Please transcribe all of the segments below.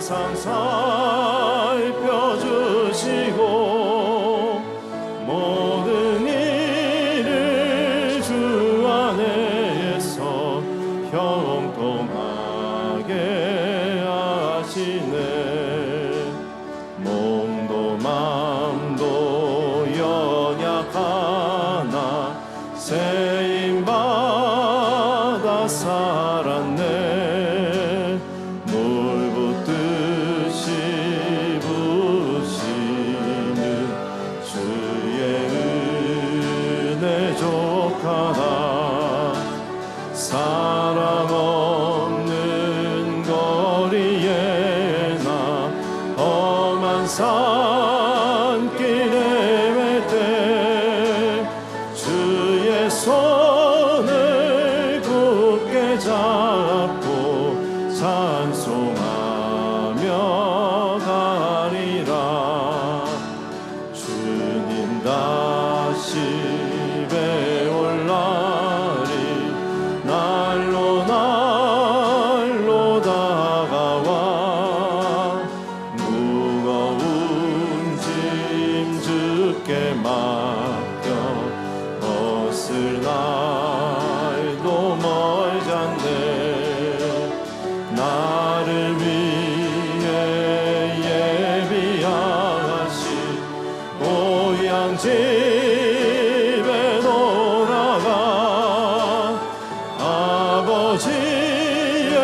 항상 살펴주시고 모든 일을 주 안에서 형통하게 하시네. 몸도 마음도 연약하나 세임받아 살았네. 물 붓듯이 부으시는 주의 은혜 족하다. 사랑 없는 거리에 나 험한 산길에 맬 때 주의 손을 굳게 잡고 찬송하며 가리라. 주님 다시 배울 날이 날로 날로 다가와. 무거운 짐 주께 맡겨 벗을 날도 멀지 않네. 나를 위해 예비하신 고향 집에 돌아가 아버지의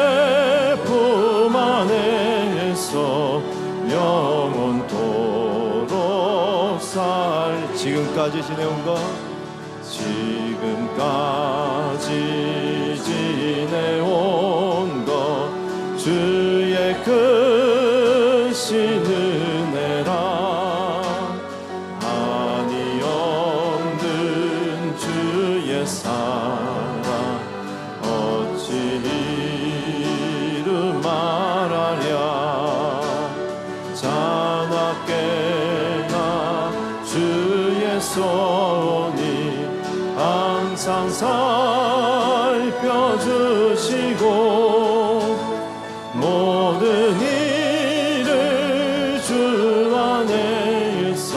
품 안에서 영원토록 살. 지금까지 지내온 것 지금까지 지내온 것 주의 크신 은혜라. 한이 없는 주의 사랑 어찌 이루 말하랴. 자나깨나 주의 손이 항상 살펴주시고 모든 일을 주 안에서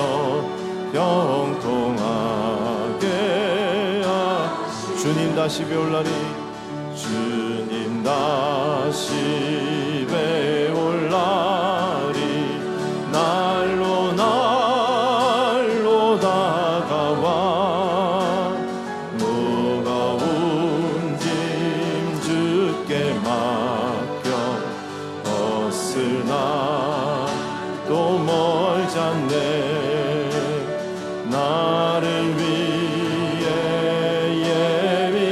형통하게 주님 다시 배울 날이 주님 다시 배울 날이 날로 날로 다가와. 무거운 짐 주께 맡겨 벗을 날도 멀지 않네. 나를 위해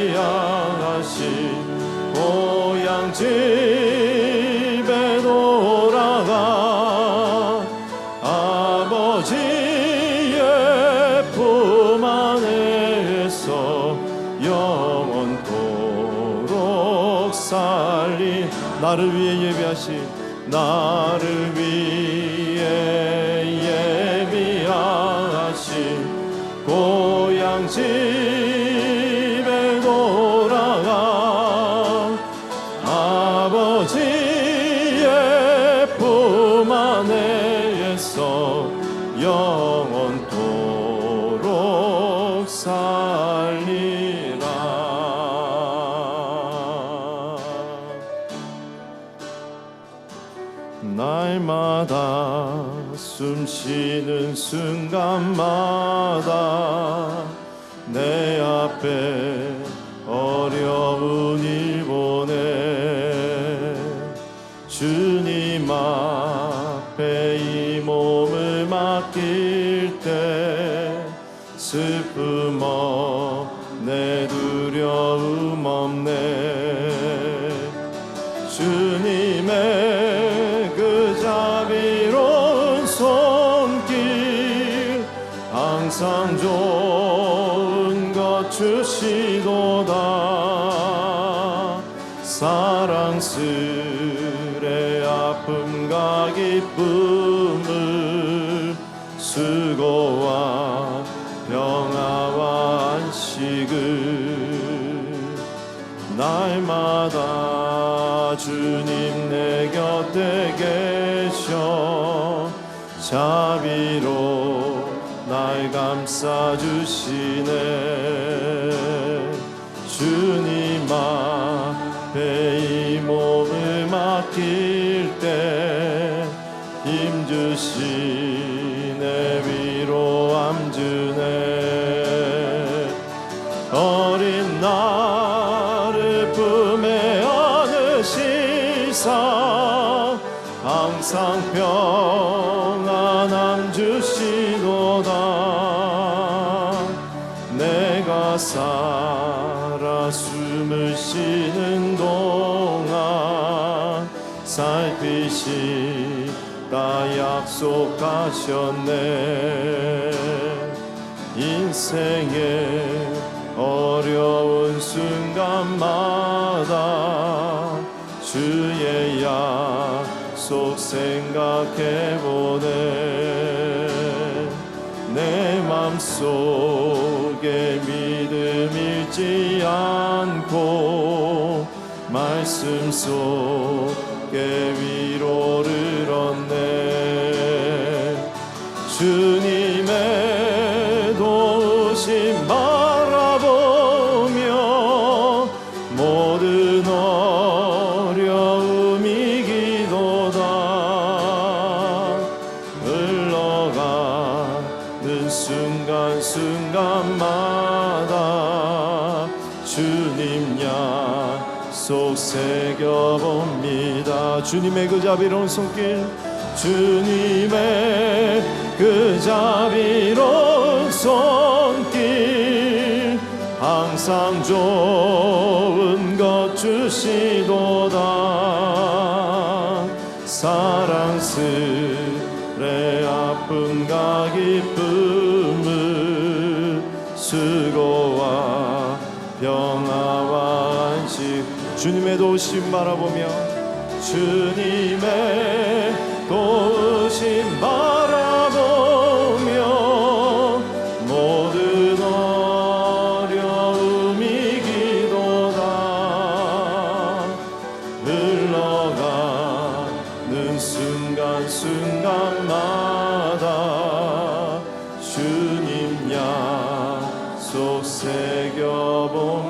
예비하신 고향 집에 돌아가 아버지의 품 안에서 영원토록 살리. 나를 위해 예비하신 나를 위해 예비하신 고향 집에 돌아가 아버지의 품 안에서 영원토록 살리라. 날마다 숨쉬는 순간마다 내 앞에 어려운 일 보내. 주님 앞에 이 몸을 맡길 때 슬픔 없네 두려움 없네. 주님의 그 자비로운 손길 항상 좋은 것 주시도다. 사랑스레 아픔과 기쁨을 수고와 평화와 안식을 날마다 주님 내 곁에 계셔 자비로 날 감싸주시네. 주님 앞에 이 몸을 맡길 때 힘주시네. 위로함 주네. 어린 나를 품에 안으시사 항상 평안함 주시도다. 내가 살아 숨을 쉬는 동안 살피시다 약속하셨네. 인생의 어려운 순간마다 주의 약속 생각해보네. 내 맘속에 믿음 잃지 않고 말씀 속에 위로를 얻네. 주님의 도우심 바라보며 모든 어려움 이기도다. 흘러가는 순간순간마다 주님 약속 새겨봅니다. 주님의 그 자비로운 손길, 주님의 그 자비로운 손길, 항상 좋은 것 주시도다. 사랑스레 아픔과 기쁨을 수고와 평화와 안식, 주님의 도우심 바라보며 주님의 도우심 바라보며 모든 어려움 이기도다. 흘러가는 순간순간마다 주님 약속 새겨봅니다.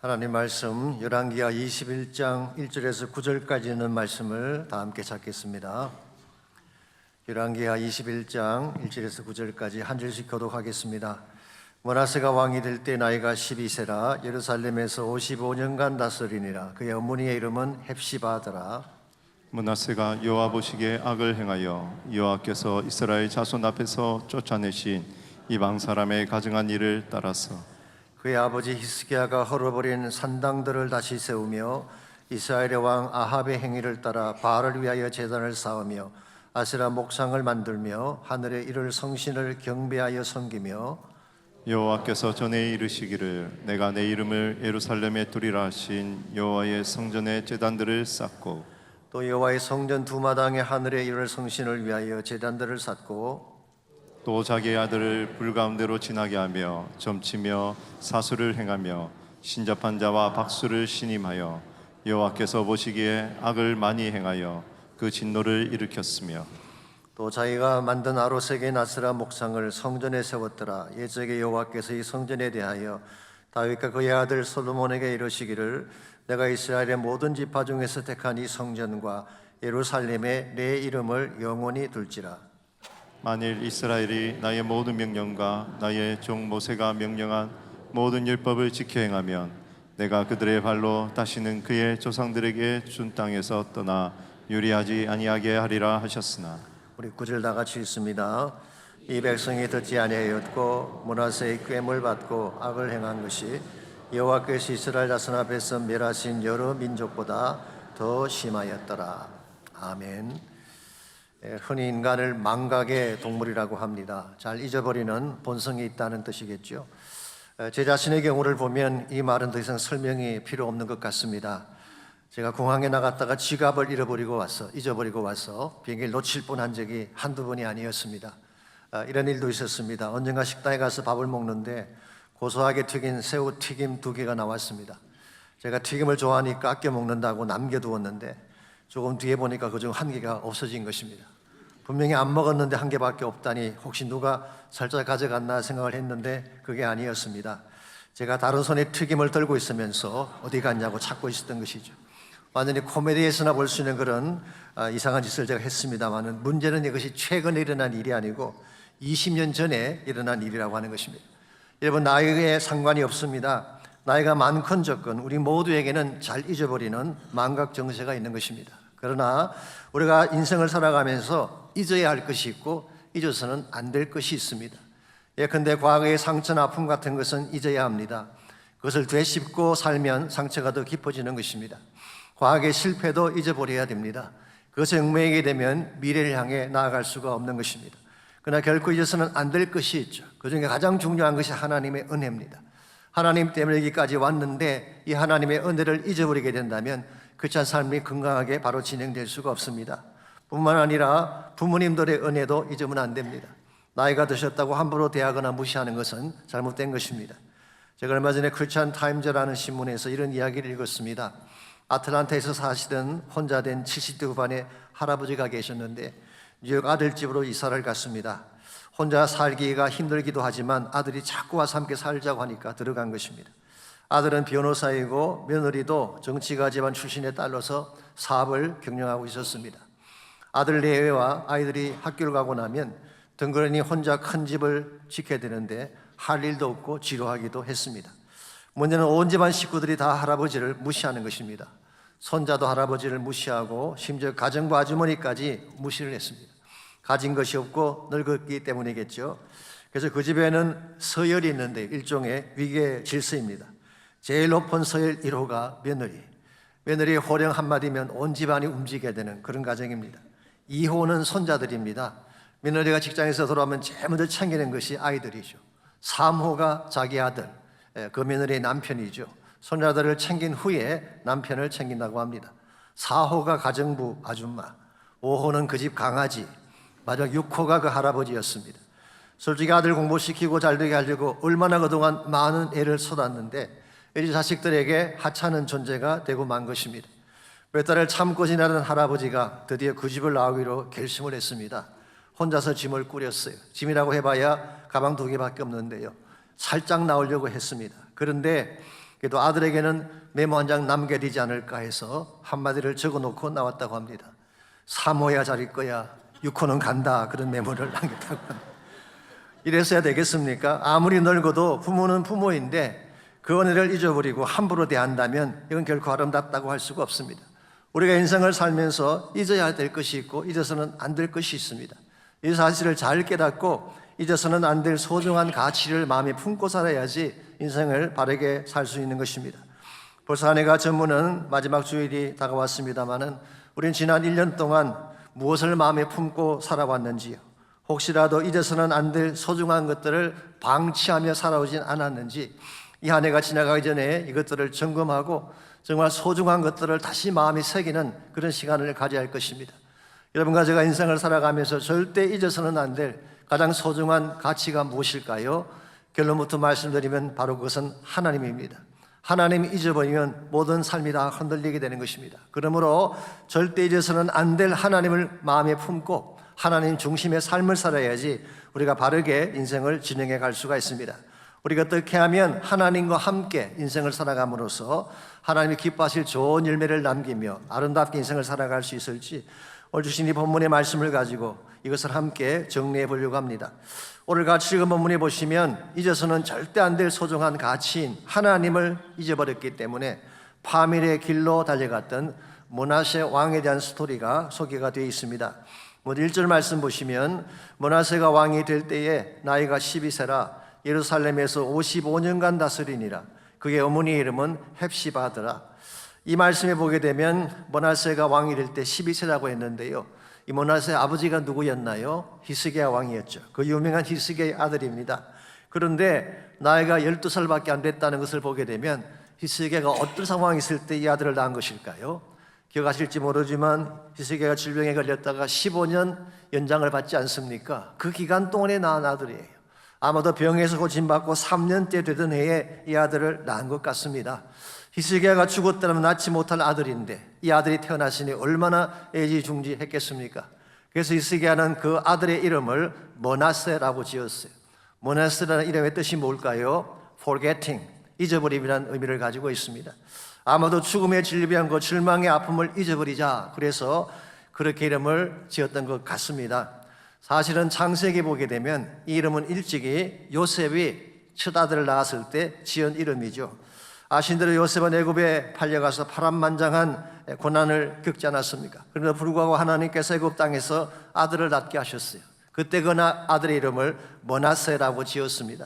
하나님 말씀 열왕기하 21장 1절에서 9절까지 있는 말씀을 다 함께 찾겠습니다. 열왕기하 21장 1절에서 9절까지 한 절씩 교독하겠습니다. 므낫세가 왕이 될 때 나이가 12세라 예루살렘에서 55년간 다스리니라. 그의 어머니의 이름은 헵시바더라. 므낫세가 여호와 보시기에 악을 행하여 여호와께서 이스라엘 자손 앞에서 쫓아내신 이방 사람의 가증한 일을 따라서 그의 아버지 히스기야가 헐어버린 산당들을 다시 세우며 이스라엘의 왕 아합의 행위를 따라 바알을 위하여 제단을 쌓으며 아세라 목상을 만들며 하늘의 이를 성신을 경배하여 섬기며 여호와께서 전에 이르시기를 내가 내 이름을 예루살렘에 두리라 하신 여호와의 성전에 제단들을 쌓고 또 여호와의 성전 두 마당에 하늘의 이를 성신을 위하여 제단들을 쌓고 또 자기의 아들을 불 가운데로 지나게 하며 점치며 사수를 행하며 신접한 자와 박수를 신임하여 여호와께서 보시기에 악을 많이 행하여 그 진노를 일으켰으며 또 자기가 만든 아로색의 나스라 목상을 성전에 세웠더라. 옛적에 여호와께서 이 성전에 대하여 다윗과 그의 아들 솔로몬에게 이르시기를 내가 이스라엘의 모든 지파 중에서 택한 이 성전과 예루살렘에 내 이름을 영원히 둘지라. 만일 이스라엘이 나의 모든 명령과 나의 종 모세가 명령한 모든 율법을 지켜 행하면 내가 그들의 발로 다시는 그의 조상들에게 준 땅에서 떠나 유리하지 아니하게 하리라 하셨으나 우리 9절 다 같이 읽습니다. 이 백성이 듣지 아니하였고 므낫세의 꾀물 받고 악을 행한 것이 여호와께서 이스라엘 자손 앞에서 멸하신 여러 민족보다 더 심하였더라. 아멘. 흔히 인간을 망각의 동물이라고 합니다. 잘 잊어버리는 본성이 있다는 뜻이겠죠. 제 자신의 경우를 보면 이 말은 더 이상 설명이 필요 없는 것 같습니다. 제가 공항에 나갔다가 지갑을 잊어버리고 와서 비행기를 놓칠 뻔한 적이 한두 번이 아니었습니다. 이런 일도 있었습니다. 언젠가 식당에 가서 밥을 먹는데 고소하게 튀긴 새우 튀김 2개가 나왔습니다. 제가 튀김을 좋아하니까 아껴 먹는다고 남겨두었는데 조금 뒤에 보니까 그중 1개가 없어진 것입니다. 분명히 안 먹었는데 1개밖에 없다니 혹시 누가 살짝 가져갔나 생각을 했는데 그게 아니었습니다. 제가 다른 손에 튀김을 들고 있으면서 어디 갔냐고 찾고 있었던 것이죠. 완전히 코미디에서나 볼 수 있는 그런 이상한 짓을 제가 했습니다만 문제는 이것이 최근에 일어난 일이 아니고 20년 전에 일어난 일이라고 하는 것입니다. 여러분, 나이에 상관이 없습니다. 나이가 많건 적건 우리 모두에게는 잘 잊어버리는 망각 정세가 있는 것입니다. 그러나 우리가 인생을 살아가면서 잊어야 할 것이 있고 잊어서는 안 될 것이 있습니다. 예컨대 과거의 상처나 아픔 같은 것은 잊어야 합니다. 그것을 되짚고 살면 상처가 더 깊어지는 것입니다. 과거의 실패도 잊어버려야 됩니다. 그것에 얽매이게 되면 미래를 향해 나아갈 수가 없는 것입니다. 그러나 결코 잊어서는 안 될 것이 있죠. 그 중에 가장 중요한 것이 하나님의 은혜입니다. 하나님 때문에 여기까지 왔는데 이 하나님의 은혜를 잊어버리게 된다면 크리스찬 삶이 건강하게 바로 진행될 수가 없습니다. 뿐만 아니라 부모님들의 은혜도 잊으면 안 됩니다. 나이가 드셨다고 함부로 대하거나 무시하는 것은 잘못된 것입니다. 제가 얼마 전에 크리스찬 타임즈라는 신문에서 이런 이야기를 읽었습니다. 아틀란타에서 사시던 혼자 된 70대 후반의 할아버지가 계셨는데 뉴욕 아들집으로 이사를 갔습니다. 혼자 살기가 힘들기도 하지만 아들이 자꾸 와서 함께 살자고 하니까 들어간 것입니다. 아들은 변호사이고 며느리도 정치가 집안 출신의 딸로서 사업을 경영하고 있었습니다. 아들 내외와 아이들이 학교를 가고 나면 덩그러니 혼자 큰 집을 지켜야 되는데 할 일도 없고 지루하기도 했습니다. 문제는 온 집안 식구들이 다 할아버지를 무시하는 것입니다. 손자도 할아버지를 무시하고 심지어 가정부 아주머니까지 무시를 했습니다. 가진 것이 없고 늙었기 때문이겠죠. 그래서 그 집에는 서열이 있는데 일종의 위계 질서입니다. 제일 높은 서열 1호가 며느리의 호령 한마디면 온 집안이 움직여야 되는 그런 가정입니다. 2호는 손자들입니다. 며느리가 직장에서 돌아오면 제일 먼저 챙기는 것이 아이들이죠. 삼호가 자기 아들, 그 며느리의 남편이죠. 손자들을 챙긴 후에 남편을 챙긴다고 합니다. 4호가 가정부 아줌마, 5호는 그 집 강아지, 마지막 6호가 그 할아버지였습니다. 솔직히 아들 공부시키고 잘되게 하려고 얼마나 그동안 많은 애를 쏟았는데 이 자식들에게 하찮은 존재가 되고 만 것입니다. 몇 달을 참고 지내던 할아버지가 드디어 그 집을 나오기로 결심을 했습니다. 혼자서 짐을 꾸렸어요. 짐이라고 해봐야 가방 2개밖에 없는데요. 살짝 나오려고 했습니다. 그런데 그래도 아들에게는 메모 한 장 남겨야 되지 않을까 해서 한마디를 적어놓고 나왔다고 합니다. 3호야 잘 거야, 6호는 간다, 그런 메모를 남겼다고 합니다. 이랬어야 되겠습니까? 아무리 늙어도 부모는 부모인데 그 은혜를 잊어버리고 함부로 대한다면 이건 결코 아름답다고 할 수가 없습니다. 우리가 인생을 살면서 잊어야 될 것이 있고 잊어서는 안 될 것이 있습니다. 이 사실을 잘 깨닫고 잊어서는 안 될 소중한 가치를 마음에 품고 살아야지 인생을 바르게 살 수 있는 것입니다. 벌써 한 해가 저무는 마지막 주일이 다가왔습니다마는 우린 지난 1년 동안 무엇을 마음에 품고 살아왔는지요? 혹시라도 잊어서는 안 될 소중한 것들을 방치하며 살아오진 않았는지 이 한 해가 지나가기 전에 이것들을 점검하고 정말 소중한 것들을 다시 마음에 새기는 그런 시간을 가져야 할 것입니다. 여러분과 제가 인생을 살아가면서 절대 잊어서는 안 될 가장 소중한 가치가 무엇일까요? 결론부터 말씀드리면 바로 그것은 하나님입니다. 하나님이 잊어버리면 모든 삶이 다 흔들리게 되는 것입니다. 그러므로 절대 잊어서는 안 될 하나님을 마음에 품고 하나님 중심의 삶을 살아야지 우리가 바르게 인생을 진행해 갈 수가 있습니다. 우리가 어떻게 하면 하나님과 함께 인생을 살아감으로써 하나님이 기뻐하실 좋은 열매를 남기며 아름답게 인생을 살아갈 수 있을지 오늘 주신 이 본문의 말씀을 가지고 이것을 함께 정리해 보려고 합니다. 오늘 같이 읽은 본문에 보시면 잊어서는 절대 안 될 소중한 가치인 하나님을 잊어버렸기 때문에 파멸의 길로 달려갔던 므낫세 왕에 대한 스토리가 소개가 되어 있습니다. 먼저 1절 말씀 보시면 므낫세가 왕이 될 때에 나이가 12세라 예루살렘에서 55년간 다스리니라. 그의 어머니의 이름은 헵시바더라. 이 말씀에 보게 되면 므낫세가 왕이 될 때 12세라고 했는데요. 이 므낫세 아버지가 누구였나요? 히스기야 왕이었죠. 그 유명한 히스기야의 아들입니다. 그런데 나이가 12살밖에 안 됐다는 것을 보게 되면 히스기야가 어떤 상황이 있을 때 이 아들을 낳은 것일까요? 기억하실지 모르지만 히스기야가 질병에 걸렸다가 15년 연장을 받지 않습니까? 그 기간 동안에 낳은 아들이에요. 아마도 병에서 고침받고 3년째 되던 해에 이 아들을 낳은 것 같습니다. 히스기야가 죽었다면 낳지 못할 아들인데 이 아들이 태어났으니 얼마나 애지중지했겠습니까? 그래서 히스기야는 그 아들의 이름을 므낫세라고 지었어요. 므낫세라는 이름의 뜻이 뭘까요? Forgetting, 잊어버림이라는 의미를 가지고 있습니다. 아마도 죽음의 질병과 절망의 아픔을 잊어버리자 그래서 그렇게 이름을 지었던 것 같습니다. 사실은 창세기 보게 되면 이 이름은 일찍이 요셉이 첫 아들을 낳았을 때 지은 이름이죠. 아신 대로 요셉은 애굽에 팔려가서 파란만장한 고난을 겪지 않았습니까? 그런데 불구하고 하나님께서 애굽 땅에서 아들을 낳게 하셨어요. 그때 그 아들의 이름을 므낫세라고 지었습니다.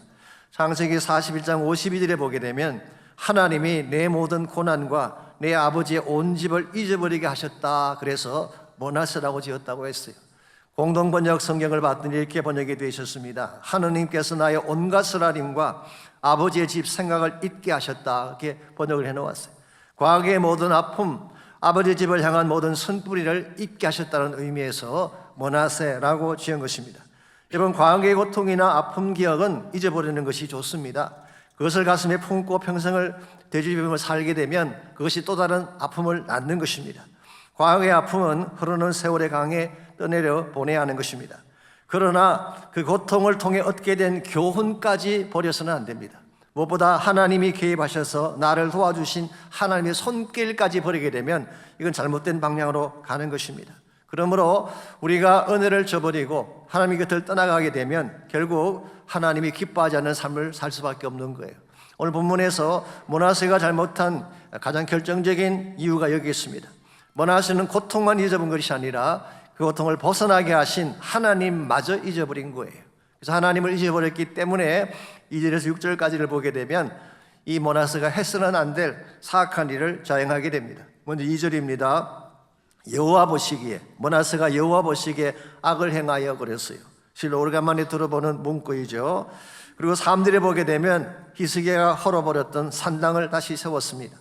창세기 41장 52절에 보게 되면 하나님이 내 모든 고난과 내 아버지의 온 집을 잊어버리게 하셨다. 그래서 므낫세라고 지었다고 했어요. 공동번역 성경을 봤더니 이렇게 번역이 되어 있었습니다. 하느님께서 나의 온갖 쓰라림과 아버지의 집 생각을 잊게 하셨다. 이렇게 번역을 해놓았어요. 과거의 모든 아픔, 아버지 집을 향한 모든 쓴뿌리를 잊게 하셨다는 의미에서 므낫세라고 지은 것입니다. 여러분, 과거의 고통이나 아픔 기억은 잊어버리는 것이 좋습니다. 그것을 가슴에 품고 평생을 되짚으며 살게 되면 그것이 또 다른 아픔을 낳는 것입니다. 과거의 아픔은 흐르는 세월의 강에 떠내려 보내야 하는 것입니다. 그러나 그 고통을 통해 얻게 된 교훈까지 버려서는 안 됩니다. 무엇보다 하나님이 개입하셔서 나를 도와주신 하나님의 손길까지 버리게 되면 이건 잘못된 방향으로 가는 것입니다. 그러므로 우리가 은혜를 저버리고 하나님의 곁을 떠나가게 되면 결국 하나님이 기뻐하지 않는 삶을 살 수밖에 없는 거예요. 오늘 본문에서 므낫세가 잘못한 가장 결정적인 이유가 여기 있습니다. 므낫세는 고통만 잊어본 것이 아니라 그 고통을 벗어나게 하신 하나님마저 잊어버린 거예요. 그래서 하나님을 잊어버렸기 때문에 2절에서 6절까지를 보게 되면 이 므낫세가 해서는 안 될 사악한 일을 자행하게 됩니다. 먼저 2절입니다. 여호와 보시기에, 므낫세가 여호와 보시기에 악을 행하여 그랬어요. 실로 오래간만에 들어보는 문구이죠. 그리고 사람들이 보게 되면 히스기야가 헐어버렸던 산당을 다시 세웠습니다.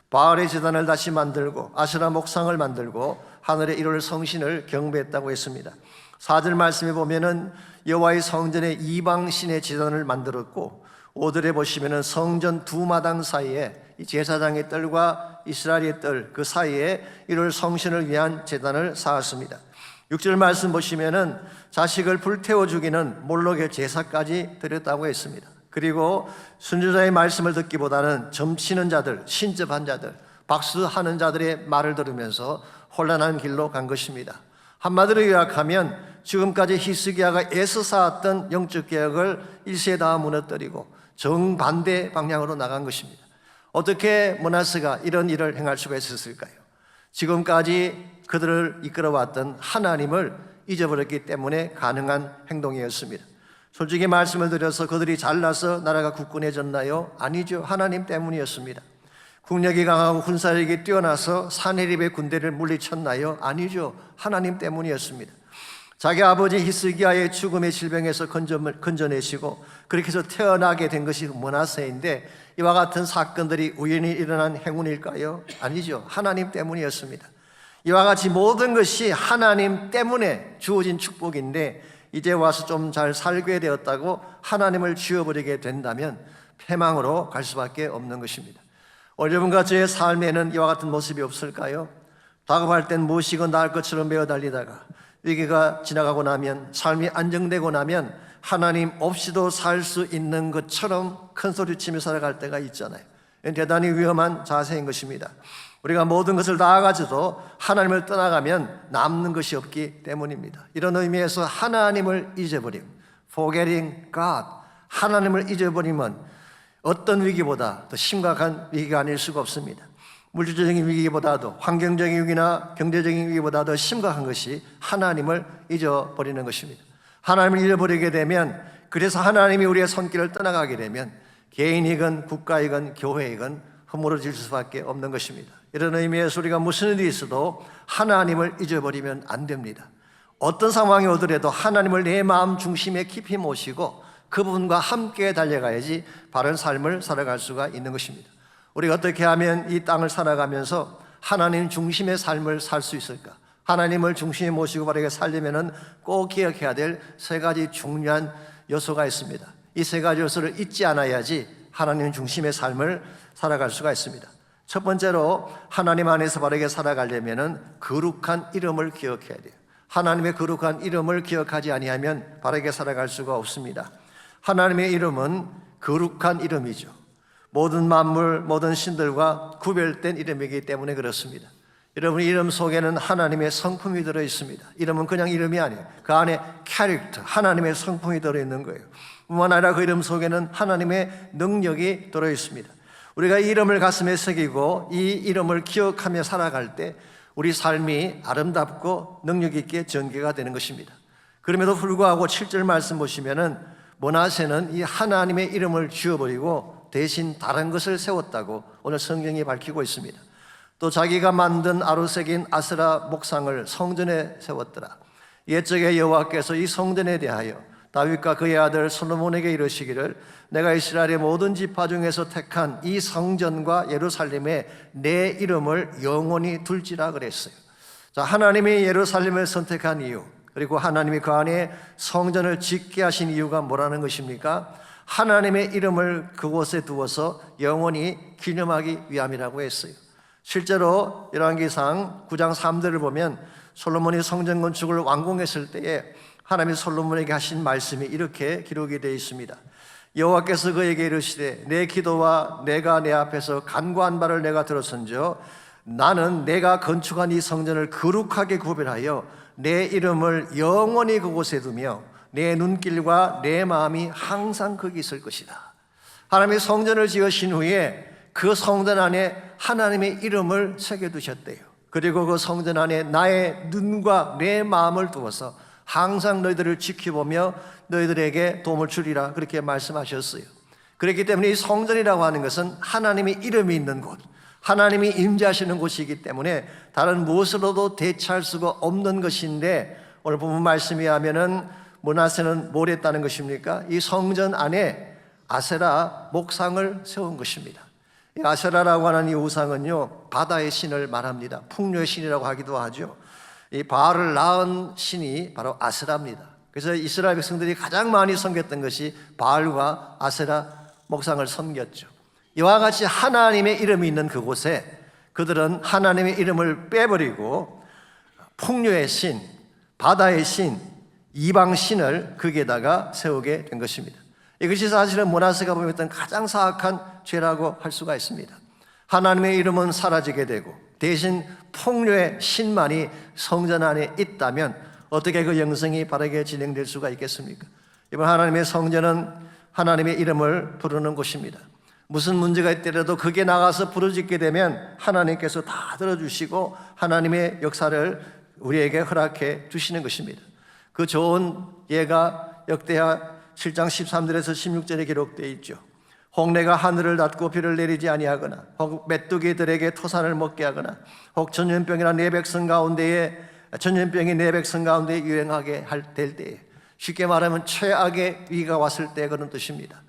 바알의 제단을 다시 만들고 아세라 목상을 만들고 하늘의 1월 성신을 경배했다고 했습니다. 4절 말씀에 보면은 여호와의 성전에 이방 신의 제단을 만들었고 5절에 보시면은 성전 두 마당 사이에 이 제사장의 뜰과 이스라엘의 뜰 그 사이에 1월 성신을 위한 제단을 쌓았습니다. 6절 말씀 보시면은 자식을 불태워 죽이는 몰록의 제사까지 드렸다고 했습니다. 그리고 순교자의 말씀을 듣기보다는 점치는 자들, 신접한 자들, 박수하는 자들의 말을 들으면서 혼란한 길로 간 것입니다. 한마디로 요약하면 지금까지 히스기야가 애써 쌓았던 영적 개혁을 일시에 다 무너뜨리고 정반대 방향으로 나간 것입니다. 어떻게 므낫세가 이런 일을 행할 수가 있었을까요? 지금까지 그들을 이끌어왔던 하나님을 잊어버렸기 때문에 가능한 행동이었습니다. 솔직히 말씀을 드려서 그들이 잘나서 나라가 굳건해졌나요? 아니죠. 하나님 때문이었습니다. 국력이 강하고 군사력이 뛰어나서 사내립의 군대를 물리쳤나요? 아니죠. 하나님 때문이었습니다. 자기 아버지 히스기야의 죽음의 질병에서 건져내시고 그렇게 해서 태어나게 된 것이 므낫세인데 이와 같은 사건들이 우연히 일어난 행운일까요? 아니죠. 하나님 때문이었습니다. 이와 같이 모든 것이 하나님 때문에 주어진 축복인데 이제 와서 좀 잘 살게 되었다고 하나님을 지워버리게 된다면 패망으로 갈 수밖에 없는 것입니다. 여러분과 저의 삶에는 이와 같은 모습이 없을까요? 다급할 땐 무엇이건 나을 것처럼 메어 달리다가 위기가 지나가고 나면 삶이 안정되고 나면 하나님 없이도 살 수 있는 것처럼 큰 소리치며 살아갈 때가 있잖아요. 대단히 위험한 자세인 것입니다. 우리가 모든 것을 다 가져도 하나님을 떠나가면 남는 것이 없기 때문입니다. 이런 의미에서 하나님을 잊어버림, forgetting God, 하나님을 잊어버리면 어떤 위기보다 더 심각한 위기가 아닐 수가 없습니다. 물질적인 위기보다도 환경적인 위기나 경제적인 위기보다 더 심각한 것이 하나님을 잊어버리는 것입니다. 하나님을 잊어버리게 되면 그래서 하나님이 우리의 손길을 떠나가게 되면 개인이건 국가이건 교회이건 허물어질 수밖에 없는 것입니다. 이런 의미에서 우리가 무슨 일이 있어도 하나님을 잊어버리면 안 됩니다. 어떤 상황이 오더라도 하나님을 내 마음 중심에 깊이 모시고 그분과 함께 달려가야지 바른 삶을 살아갈 수가 있는 것입니다. 우리가 어떻게 하면 이 땅을 살아가면서 하나님 중심의 삶을 살 수 있을까? 하나님을 중심에 모시고 바르게 살려면 꼭 기억해야 될 세 가지 중요한 요소가 있습니다. 이 세 가지 요소를 잊지 않아야지 하나님 중심의 삶을 살아갈 수가 있습니다. 첫 번째로 하나님 안에서 바르게 살아가려면 거룩한 이름을 기억해야 돼요. 하나님의 거룩한 이름을 기억하지 아니하면 바르게 살아갈 수가 없습니다. 하나님의 이름은 거룩한 이름이죠. 모든 만물, 모든 신들과 구별된 이름이기 때문에 그렇습니다. 여러분 이름 속에는 하나님의 성품이 들어있습니다. 이름은 그냥 이름이 아니에요. 그 안에 캐릭터, 하나님의 성품이 들어있는 거예요. 뿐만 아니라 그 이름 속에는 하나님의 능력이 들어있습니다. 우리가 이 이름을 가슴에 새기고 이 이름을 기억하며 살아갈 때 우리 삶이 아름답고 능력 있게 전개가 되는 것입니다. 그럼에도 불구하고 7절 말씀 보시면은 므낫세는 이 하나님의 이름을 지워버리고 대신 다른 것을 세웠다고 오늘 성경이 밝히고 있습니다. 또 자기가 만든 아루색인 아세라 목상을 성전에 세웠더라. 옛적에 여호와께서 이 성전에 대하여 다윗과 그의 아들 솔로몬에게 이르시기를 내가 이스라엘의 모든 지파 중에서 택한 이 성전과 예루살렘에 내 이름을 영원히 둘지라 그랬어요. 자, 하나님이 예루살렘을 선택한 이유, 그리고 하나님이 그 안에 성전을 짓게 하신 이유가 뭐라는 것입니까? 하나님의 이름을 그곳에 두어서 영원히 기념하기 위함이라고 했어요. 실제로 열왕기상 9장 3절을 보면 솔로몬이 성전 건축을 완공했을 때에 하나님이 솔로몬에게 하신 말씀이 이렇게 기록이 되어 있습니다. 여호와께서 그에게 이르시되 내 기도와 내가 내 앞에서 간구한 바를 내가 들었은즉 나는 내가 건축한 이 성전을 거룩하게 구별하여 내 이름을 영원히 그곳에 두며 내 눈길과 내 마음이 항상 거기 있을 것이다. 하나님이 성전을 지으신 후에 그 성전 안에 하나님의 이름을 새겨두셨대요. 그리고 그 성전 안에 나의 눈과 내 마음을 두어서 항상 너희들을 지켜보며 너희들에게 도움을 주리라 그렇게 말씀하셨어요. 그렇기 때문에 이 성전이라고 하는 것은 하나님의 이름이 있는 곳, 하나님이 임재하시는 곳이기 때문에 다른 무엇으로도 대체할 수가 없는 것인데 오늘 본문 말씀에 하면은 므낫세는 뭘 했다는 것입니까? 이 성전 안에 아세라 목상을 세운 것입니다. 이 아세라라고 하는 이 우상은요, 바다의 신을 말합니다. 풍요의 신이라고 하기도 하죠. 이 바알을 낳은 신이 바로 아세라입니다. 그래서 이스라엘 백성들이 가장 많이 섬겼던 것이 바알과 아세라 목상을 섬겼죠. 이와 같이 하나님의 이름이 있는 그곳에 그들은 하나님의 이름을 빼버리고 풍요의 신, 바다의 신, 이방 신을 거기에다가 세우게 된 것입니다. 이것이 사실은 므낫세가 범했던 가장 사악한 죄라고 할 수가 있습니다. 하나님의 이름은 사라지게 되고 대신 풍요의 신만이 성전 안에 있다면 어떻게 그 영성이 바르게 진행될 수가 있겠습니까? 이번 하나님의 성전은 하나님의 이름을 부르는 곳입니다. 무슨 문제가 있더라도 그게 나가서 부르짖게 되면 하나님께서 다 들어주시고 하나님의 역사를 우리에게 허락해 주시는 것입니다. 그 좋은 예가 역대하 7장 13절에서 16절에 기록되어 있죠. 홍내가 하늘을 닫고 비를 내리지 아니하거나 혹 메뚜기들에게 토산을 먹게 하거나 혹 전염병이 내 백성 가운데에 유행하게 될 때에, 쉽게 말하면 최악의 위기가 왔을 때 그런 뜻입니다.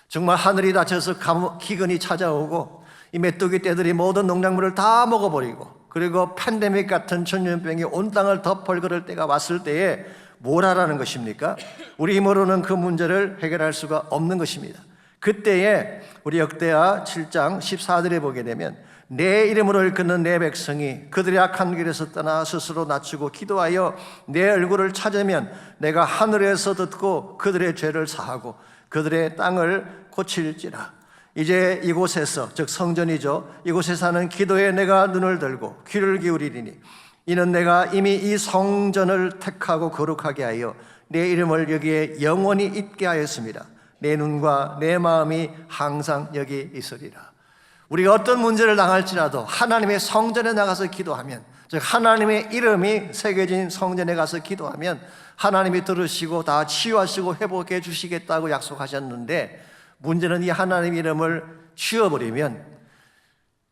정말 하늘이 닫혀서 기근이 찾아오고 이 메뚜기 떼들이 모든 농작물을 다 먹어버리고 그리고 팬데믹 같은 전염병이 온 땅을 덮어버릴 때가 왔을 때에 뭘 하라는 것입니까? 우리 힘으로는 그 문제를 해결할 수가 없는 것입니다. 그때에 우리 역대하 7장 14절에 보게 되면 내 이름으로 일컫는 내 백성이 그들의 악한 길에서 떠나 스스로 낮추고 기도하여 내 얼굴을 찾으면 내가 하늘에서 듣고 그들의 죄를 사하고 그들의 땅을 고칠지라. 이제 이곳에서, 즉 성전이죠, 이곳에 사는 기도에 내가 눈을 들고 귀를 기울이리니 이는 내가 이미 이 성전을 택하고 거룩하게 하여 내 이름을 여기에 영원히 있게 하였습니다. 내 눈과 내 마음이 항상 여기 있으리라. 우리가 어떤 문제를 당할지라도 하나님의 성전에 나가서 기도하면, 즉 하나님의 이름이 새겨진 성전에 가서 기도하면 하나님이 들으시고 다 치유하시고 회복해 주시겠다고 약속하셨는데, 문제는 이 하나님 이름을 지워버리면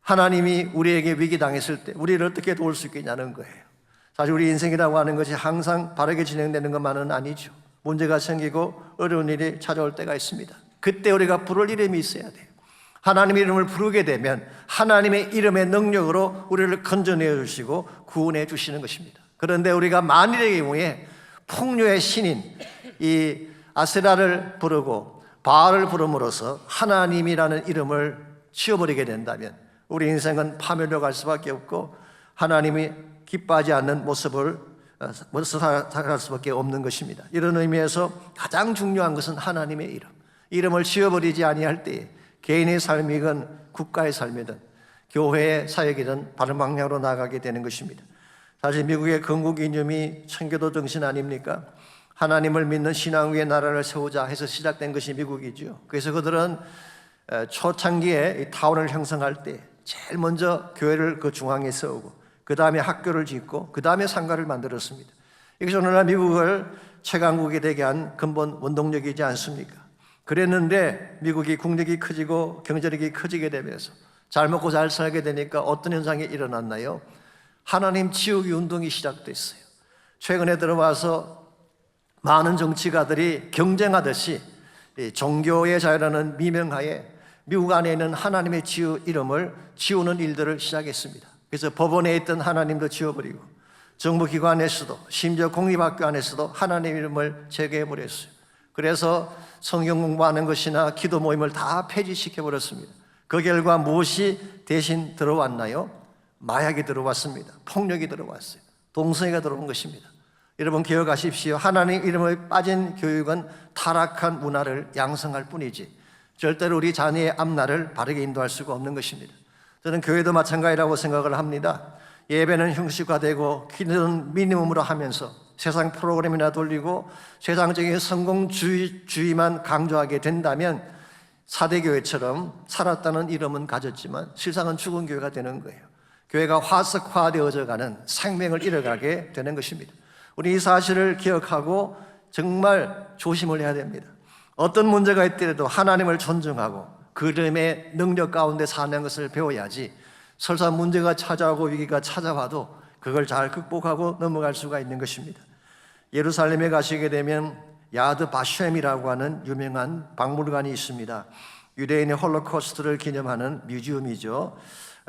하나님이 우리에게 위기당했을 때 우리를 어떻게 도울 수 있겠냐는 거예요. 사실 우리 인생이라고 하는 것이 항상 바르게 진행되는 것만은 아니죠. 문제가 생기고 어려운 일이 찾아올 때가 있습니다. 그때 우리가 부를 이름이 있어야 돼요. 하나님의 이름을 부르게 되면 하나님의 이름의 능력으로 우리를 건져내 주시고 구원해 주시는 것입니다. 그런데 우리가 만일의 경우에 풍요의 신인 이 아세라를 부르고 바알을 부름으로써 하나님이라는 이름을 지워버리게 된다면 우리 인생은 파멸로 갈 수밖에 없고 하나님이 기뻐하지 않는 모습을 살아갈 수밖에 없는 것입니다. 이런 의미에서 가장 중요한 것은 하나님의 이름을 지워버리지 아니할 때에 개인의 삶이든 국가의 삶이든 교회의 사역이든 바른 방향으로 나아가게 되는 것입니다. 사실 미국의 건국 이념이 청교도 정신 아닙니까? 하나님을 믿는 신앙 위에 나라를 세우자 해서 시작된 것이 미국이죠. 그래서 그들은 초창기에 이 타운을 형성할 때 제일 먼저 교회를 그 중앙에 세우고 그 다음에 학교를 짓고 그 다음에 상가를 만들었습니다. 이것이 오늘날 미국을 최강국이 되게 한 근본 원동력이지 않습니까? 그랬는데 미국이 국력이 커지고 경제력이 커지게 되면서 잘 먹고 잘 살게 되니까 어떤 현상이 일어났나요? 하나님 지우기 운동이 시작됐어요. 최근에 들어와서 많은 정치가들이 경쟁하듯이 종교의 자유라는 미명하에 미국 안에 있는 하나님의 이름을 지우는 일들을 시작했습니다. 그래서 법원에 있던 하나님도 지워버리고 정부기관에서도 심지어 공립학교 안에서도 하나님 이름을 제거해버렸어요. 그래서 성경 공부하는 것이나 기도 모임을 다 폐지시켜버렸습니다. 그 결과 무엇이 대신 들어왔나요? 마약이 들어왔습니다. 폭력이 들어왔어요. 동성애가 들어온 것입니다. 여러분 기억하십시오. 하나님 이름에 빠진 교육은 타락한 문화를 양성할 뿐이지 절대로 우리 자녀의 앞날을 바르게 인도할 수가 없는 것입니다. 저는 교회도 마찬가지라고 생각을 합니다. 예배는 형식화되고 기도는 미니멈으로 하면서 세상 프로그램이나 돌리고 세상적인 성공주의만 강조하게 된다면 사대교회처럼 살았다는 이름은 가졌지만 실상은 죽은 교회가 되는 거예요. 교회가 화석화되어져 가는 생명을 잃어가게 되는 것입니다. 우리 이 사실을 기억하고 정말 조심을 해야 됩니다. 어떤 문제가 있더라도 하나님을 존중하고 그 이름의 능력 가운데 사는 것을 배워야지 설사 문제가 찾아오고 위기가 찾아와도 그걸 잘 극복하고 넘어갈 수가 있는 것입니다. 예루살렘에 가시게 되면 야드 바셴이라고 하는 유명한 박물관이 있습니다. 유대인의 홀로코스트를 기념하는 뮤지엄이죠.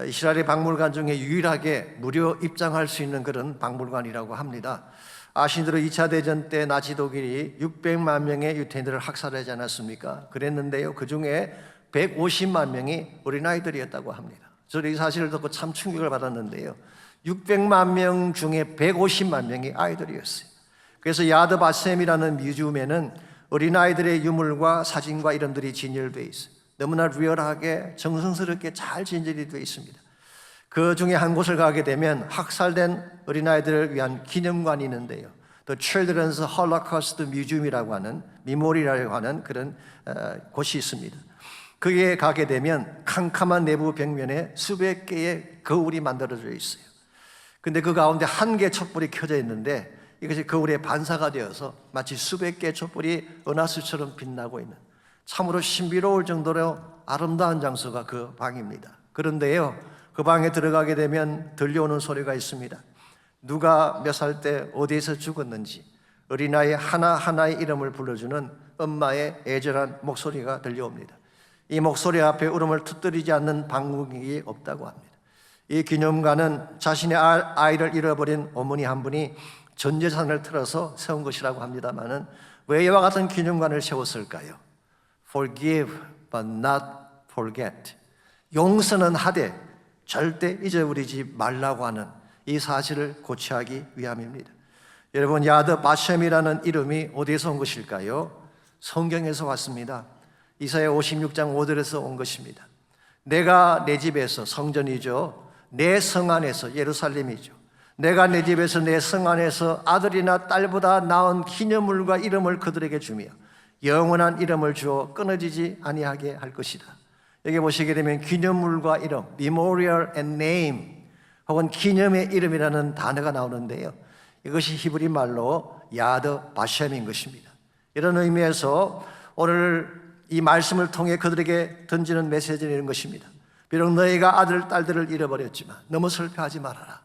이스라엘의 박물관 중에 유일하게 무료 입장할 수 있는 그런 박물관이라고 합니다. 아신 대로 2차 대전 때 나치 독일이 600만 명의 유태인들을 학살하지 않았습니까? 그랬는데요, 그 중에 150만 명이 어린아이들이었다고 합니다. 저는 이 사실을 듣고 참 충격을 받았는데요, 600만 명 중에 150만 명이 아이들이었어요. 그래서 야드 바셈이라는 뮤지엄에는 어린아이들의 유물과 사진과 이름들이 진열되어 있어요. 너무나 리얼하게 정성스럽게 잘 진열이 되어 있습니다. 그 중에 한 곳을 가게 되면 학살된 어린아이들을 위한 기념관이 있는데요, The Children's Holocaust Museum이라고 하는 미모리라고 하는 그런 곳이 있습니다. 거기에 가게 되면 캄캄한 내부 벽면에 수백 개의 거울이 만들어져 있어요. 근데 그 가운데 한 개의 촛불이 켜져 있는데 이것이 거울의 반사가 되어서 마치 수백 개의 촛불이 은하수처럼 빛나고 있는, 참으로 신비로울 정도로 아름다운 장소가 그 방입니다. 그런데요, 그 방에 들어가게 되면 들려오는 소리가 있습니다. 누가 몇 살 때 어디에서 죽었는지 어린아이 하나하나의 이름을 불러주는 엄마의 애절한 목소리가 들려옵니다. 이 목소리 앞에 울음을 터뜨리지 않는 방문이 없다고 합니다. 이 기념관은 자신의 아이를 잃어버린 어머니 한 분이 전 재산을 틀어서 세운 것이라고 합니다마는 왜 이와 같은 기념관을 세웠을까요? Forgive but not forget. 용서는 하되 절대 잊어버리지 말라고 하는 이 사실을 고취하기 위함입니다. 여러분, 야드 바셈이라는 이름이 어디에서 온 것일까요? 성경에서 왔습니다. 이사야 56장 5절에서 온 것입니다. 내가 내 집에서, 성전이죠, 내 성 안에서, 예루살렘이죠, 내가 내 집에서 내 성 안에서 아들이나 딸보다 나은 기념물과 이름을 그들에게 주며 영원한 이름을 주어 끊어지지 아니하게 할 것이다. 여기 보시게 되면 기념물과 이름, memorial and name, 혹은 기념의 이름이라는 단어가 나오는데요, 이것이 히브리 말로 야드 바셈인 것입니다. 이런 의미에서 오늘 이 말씀을 통해 그들에게 던지는 메시지는 이런 것입니다. 비록 너희가 아들, 딸들을 잃어버렸지만 너무 슬퍼하지 말아라.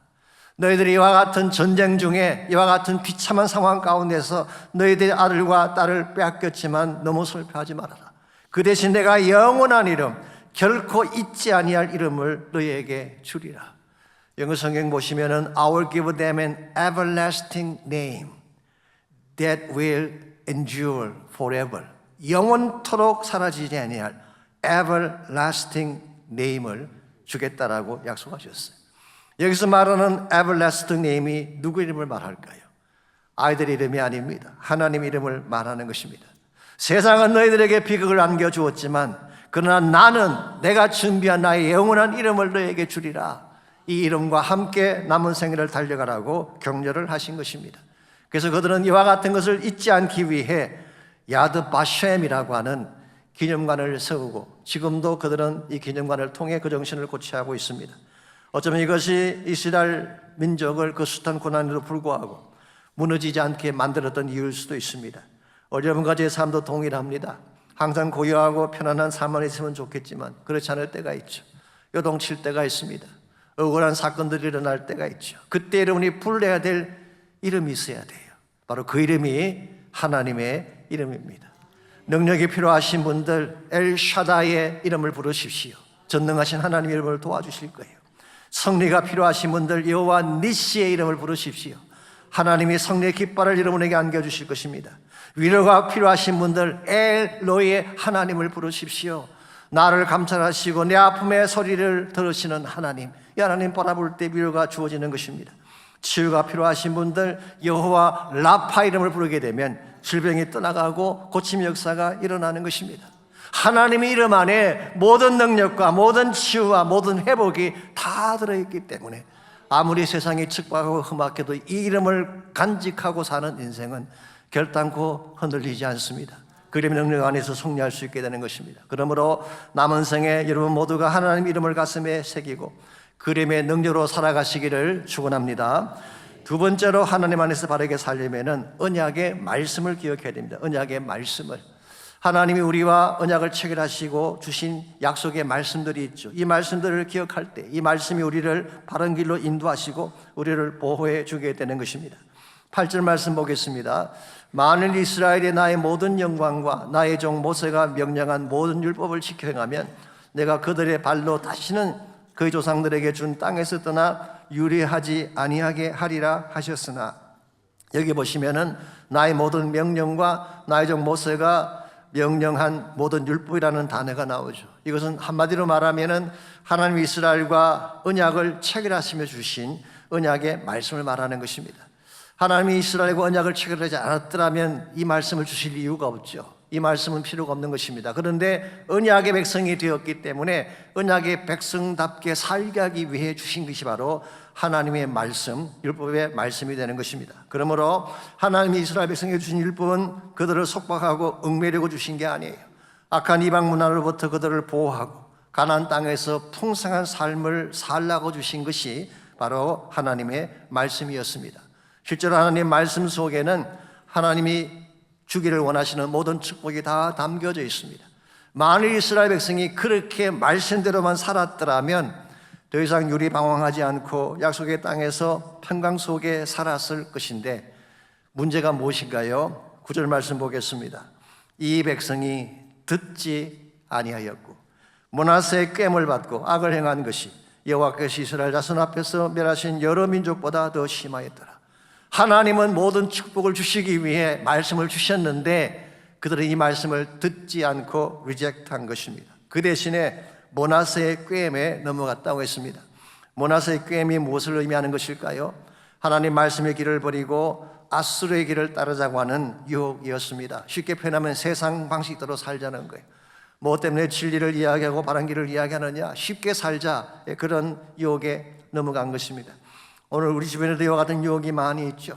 너희들이 이와 같은 전쟁 중에 이와 같은 비참한 상황 가운데서 너희들의 아들과 딸을 빼앗겼지만 너무 슬퍼하지 말아라. 그 대신 내가 영원한 이름, 결코 잊지 아니할 이름을 너희에게 주리라. 영어 성경 보시면은 I will give them an everlasting name that will endure forever. 영원토록 사라지지 아니할 everlasting name을 주겠다라고 약속하셨어요. 여기서 말하는 everlasting name이 누구 이름을 말할까요? 아이들 이름이 아닙니다. 하나님 이름을 말하는 것입니다. 세상은 너희들에게 비극을 안겨주었지만 그러나 나는 내가 준비한 나의 영원한 이름을 너희에게 주리라. 이 이름과 함께 남은 생애를 달려가라고 격려를 하신 것입니다. 그래서 그들은 이와 같은 것을 잊지 않기 위해 야드 바셈이라고 하는 기념관을 세우고 지금도 그들은 이 기념관을 통해 그 정신을 고취하고 있습니다. 어쩌면 이것이 이스라엘 민족을 그 숱한 고난에도 불구하고 무너지지 않게 만들었던 이유일 수도 있습니다. 여러분과 제 삶도 동일합니다. 항상 고요하고 편안한 삶만 있으면 좋겠지만 그렇지 않을 때가 있죠. 요동칠 때가 있습니다. 억울한 사건들이 일어날 때가 있죠. 그때 여러분이 불러야 될 이름이 있어야 돼요. 바로 그 이름이 하나님의 이름입니다. 능력이 필요하신 분들 엘샤다의 이름을 부르십시오. 전능하신 하나님의 이름을 도와주실 거예요. 승리가 필요하신 분들 여호와 니시의 이름을 부르십시오. 하나님이 승리의 깃발을 여러분에게 안겨주실 것입니다. 위로가 필요하신 분들 엘로의 하나님을 부르십시오. 나를 감찰하시고 내 아픔의 소리를 들으시는 하나님, 이 하나님 바라볼 때 위로가 주어지는 것입니다. 치유가 필요하신 분들 여호와 라파 이름을 부르게 되면 질병이 떠나가고 고침 역사가 일어나는 것입니다. 하나님의 이름 안에 모든 능력과 모든 치유와 모든 회복이 다 들어있기 때문에 아무리 세상이 척박하고 험악해도 이 이름을 간직하고 사는 인생은 결단코 흔들리지 않습니다. 그 이름의 능력 안에서 승리할 수 있게 되는 것입니다. 그러므로 남은 생에 여러분 모두가 하나님 이름을 가슴에 새기고 그 이름의 능력으로 살아가시기를 축원합니다. 두 번째로 하나님 안에서 바르게 살려면은 언약의 말씀을 기억해야 됩니다. 언약의 말씀을, 하나님이 우리와 언약을 체결하시고 주신 약속의 말씀들이 있죠. 이 말씀들을 기억할 때 이 말씀이 우리를 바른 길로 인도하시고 우리를 보호해 주게 되는 것입니다. 8절 말씀 보겠습니다. 만일 이스라엘이 나의 모든 영광과 나의 종 모세가 명령한 모든 율법을 지켜 행하면 내가 그들의 발로 다시는 그의 조상들에게 준 땅에서 떠나 유리하지 아니하게 하리라 하셨으나, 여기 보시면은 나의 모든 명령과 나의 종 모세가 명령한 모든 율법이라는 단어가 나오죠. 이것은 한마디로 말하면은 하나님 이스라엘과 언약을 체결하시며 주신 언약의 말씀을 말하는 것입니다. 하나님이 이스라엘과 언약을 체결하지 않았더라면 이 말씀을 주실 이유가 없죠. 이 말씀은 필요가 없는 것입니다. 그런데 언약의 백성이 되었기 때문에 언약의 백성답게 살게 하기 위해 주신 것이 바로 하나님의 말씀, 율법의 말씀이 되는 것입니다. 그러므로 하나님이 이스라엘 백성에게 주신 율법은 그들을 속박하고 얽매려고 주신 게 아니에요. 악한 이방 문화로부터 그들을 보호하고 가나안 땅에서 풍성한 삶을 살라고 주신 것이 바로 하나님의 말씀이었습니다. 실제로 하나님의 말씀 속에는 하나님이 주기를 원하시는 모든 축복이 다 담겨져 있습니다. 만일 이스라엘 백성이 그렇게 말씀대로만 살았더라면 더 이상 유리방황하지 않고 약속의 땅에서 평강 속에 살았을 것인데, 문제가 무엇인가요? 9절 말씀 보겠습니다. 이 백성이 듣지 아니하였고 므낫세의 꾀을 받고 악을 행한 것이 여호와께서 이스라엘 자손 앞에서 멸하신 여러 민족보다 더 심하였더라. 하나님은 모든 축복을 주시기 위해 말씀을 주셨는데 그들은 이 말씀을 듣지 않고 리젝트한 것입니다. 그 대신에 므낫세의 꾀에 넘어갔다고 했습니다. 므낫세의 꾀이 무엇을 의미하는 것일까요? 하나님 말씀의 길을 버리고 아수르의 길을 따르자고 하는 유혹이었습니다. 쉽게 표현하면 세상 방식대로 살자는 거예요. 뭐 때문에 진리를 이야기하고 바른 길을 이야기하느냐, 쉽게 살자, 그런 유혹에 넘어간 것입니다. 오늘 우리 주변에도 이와 같은 유혹이 많이 있죠.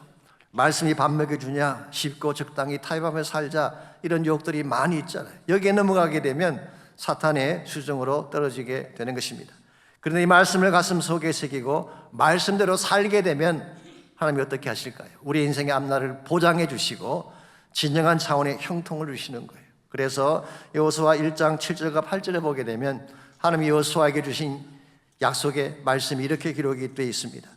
말씀이 밥 먹여주냐, 쉽고 적당히 타협하며 살자, 이런 유혹들이 많이 있잖아요. 여기에 넘어가게 되면 사탄의 수정으로 떨어지게 되는 것입니다. 그런데 이 말씀을 가슴 속에 새기고 말씀대로 살게 되면 하나님이 어떻게 하실까요? 우리 인생의 앞날을 보장해 주시고 진정한 차원의 형통을 주시는 거예요. 그래서 여호수아 1장 7절과 8절에 보게 되면 하나님이 여호수아에게 주신 약속의 말씀이 이렇게 기록이 되어 있습니다.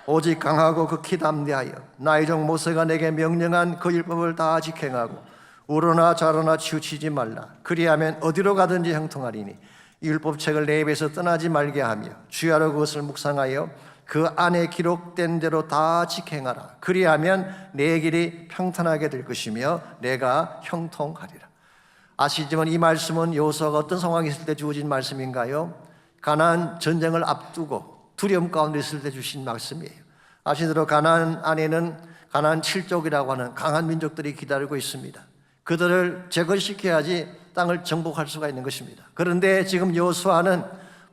오직 강하고 극히 담대하여 나의 종 모세가 내게 명령한 그 율법을 다 지행하고 우러나 좌로나 치우치지 말라. 그리하면 어디로 가든지 형통하리니 이 율법책을 내 입에서 떠나지 말게 하며 주야로 그것을 묵상하여 그 안에 기록된 대로 다 지행하라. 그리하면 내 길이 평탄하게 될 것이며 내가 형통하리라. 아시지만 이 말씀은 여호수아가 어떤 상황에 있을 때 주어진 말씀인가요? 가나안 전쟁을 앞두고 두려움 가운데 있을 때 주신 말씀이에요. 아시는 대로 가나안 안에는 가나안 7족이라고 하는 강한 민족들이 기다리고 있습니다. 그들을 제거시켜야지 땅을 정복할 수가 있는 것입니다. 그런데 지금 여호수아는,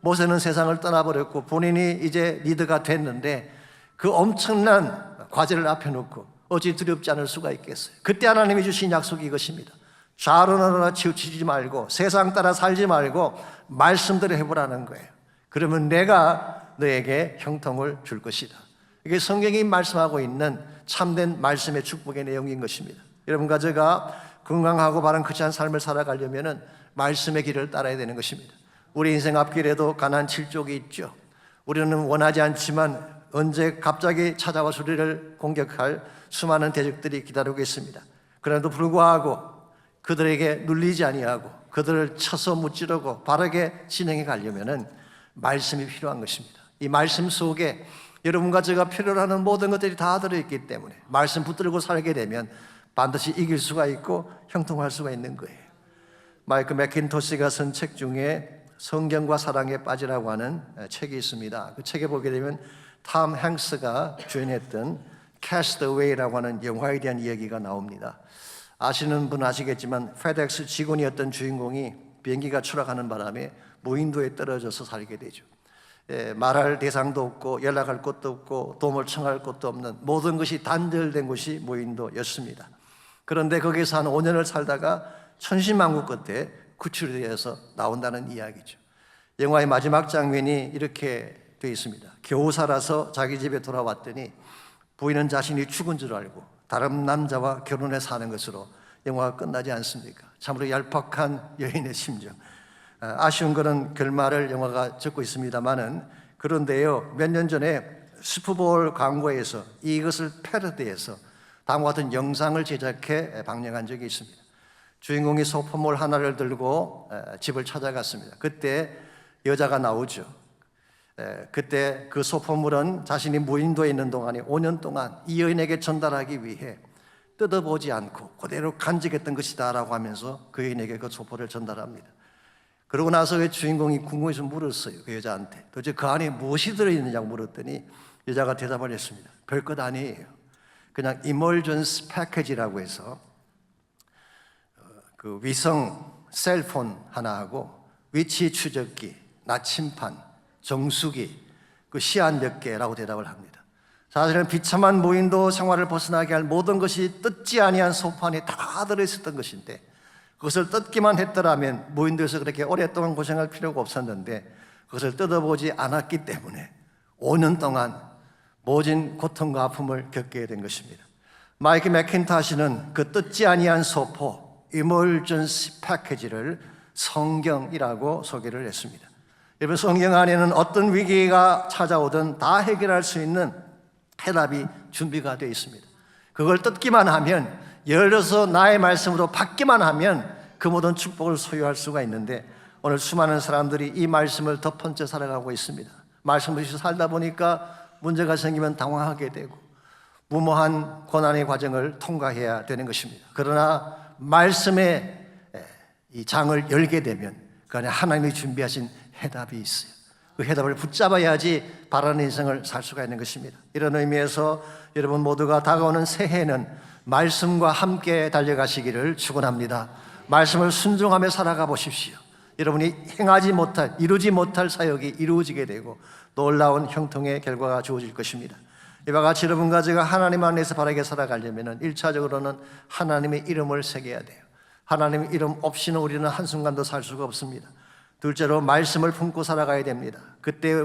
모세는 세상을 떠나버렸고 본인이 이제 리더가 됐는데 그 엄청난 과제를 앞에 놓고 어찌 두렵지 않을 수가 있겠어요? 그때 하나님이 주신 약속이 이것입니다. 좌로나 치우치지 말고 세상 따라 살지 말고 말씀대로 해보라는 거예요. 그러면 내가 너에게 형통을 줄 것이다. 이게 성경이 말씀하고 있는 참된 말씀의 축복의 내용인 것입니다. 여러분과 제가 건강하고 바른 크리스찬 삶을 살아가려면 말씀의 길을 따라야 되는 것입니다. 우리 인생 앞길에도 가나안 7족이 있죠. 우리는 원하지 않지만 언제 갑자기 찾아와 우리를 공격할 수많은 대적들이 기다리고 있습니다. 그럼에도 불구하고 그들에게 눌리지 아니하고 그들을 쳐서 무찌르고 바르게 진행해 가려면 말씀이 필요한 것입니다. 이 말씀 속에 여러분과 제가 필요로 하는 모든 것들이 다 들어있기 때문에 말씀 붙들고 살게 되면 반드시 이길 수가 있고 형통할 수가 있는 거예요. 마이크 맥킨토시가 쓴 책 중에 성경과 사랑에 빠지라고 하는 책이 있습니다. 그 책에 보게 되면 톰 행스가 주연했던 Cast Away라고 하는 영화에 대한 이야기가 나옵니다. 아시는 분 아시겠지만 페덱스 직원이었던 주인공이 비행기가 추락하는 바람에 무인도에 떨어져서 살게 되죠. 말할 대상도 없고 연락할 곳도 없고 도움을 청할 곳도 없는 모든 것이 단절된 곳이 무인도였습니다. 그런데 거기서 한 5년을 살다가 천신만고 끝에 구출되어서 나온다는 이야기죠. 영화의 마지막 장면이 이렇게 되어 있습니다. 겨우 살아서 자기 집에 돌아왔더니 부인은 자신이 죽은 줄 알고 다른 남자와 결혼해 사는 것으로 영화가 끝나지 않습니까? 참으로 얄팍한 여인의 심정. 아쉬운 것은 결말을 영화가 적고 있습니다만은, 그런데요, 몇 년 전에 슈퍼볼 광고에서 이것을 패러디해서 다음과 같은 영상을 제작해 방영한 적이 있습니다. 주인공이 소포물 하나를 들고 집을 찾아갔습니다. 그때 여자가 나오죠. 그때 그 소포물은 자신이 무인도에 있는 동안에 5년 동안 이 여인에게 전달하기 위해 뜯어보지 않고 그대로 간직했던 것이다 라고 하면서 그 여인에게 그 소포를 전달합니다. 그러고 나서 그 주인공이 궁금해서 물었어요. 그 여자한테 도대체 그 안에 무엇이 들어있느냐고 물었더니 여자가 대답을 했습니다. 별것 아니에요. 그냥 이멀전스 패키지라고 해서 그 위성 셀폰 하나하고 위치 추적기, 나침판, 정수기, 그 시안 몇 개라고 대답을 합니다. 사실은 비참한 무인도 생활을 벗어나게 할 모든 것이 뜯지 아니한 소포 안에 다 들어있었던 것인데 그것을 뜯기만 했더라면 무인도에서 그렇게 오랫동안 고생할 필요가 없었는데 그것을 뜯어보지 않았기 때문에 5년 동안 모진 고통과 아픔을 겪게 된 것입니다. 마이크 맥킨타시는 그 뜯지 아니한 소포 이멀전시 패키지를 성경이라고 소개를 했습니다. 여러분, 성경 안에는 어떤 위기가 찾아오든 다 해결할 수 있는 해답이 준비가 되어 있습니다. 그걸 뜯기만 하면, 열어서 나의 말씀으로 받기만 하면 그 모든 축복을 소유할 수가 있는데 오늘 수많은 사람들이 이 말씀을 덮은 채 살아가고 있습니다. 말씀 없이 살다 보니까 문제가 생기면 당황하게 되고 무모한 고난의 과정을 통과해야 되는 것입니다. 그러나 말씀의 이 장을 열게 되면 그 안에 하나님이 준비하신 해답이 있어요. 그 해답을 붙잡아야지 바라는 인생을 살 수가 있는 것입니다. 이런 의미에서 여러분 모두가 다가오는 새해는 말씀과 함께 달려가시기를 축원합니다. 말씀을 순종하며 살아가 보십시오. 여러분이 행하지 못할, 이루지 못할 사역이 이루어지게 되고 놀라운 형통의 결과가 주어질 것입니다. 이와 같이 여러분과 제가 하나님 안에서 바르게 살아가려면 1차적으로는 하나님의 이름을 새겨야 돼요. 하나님의 이름 없이는 우리는 한순간도 살 수가 없습니다. 둘째로 말씀을 품고 살아가야 됩니다. 그때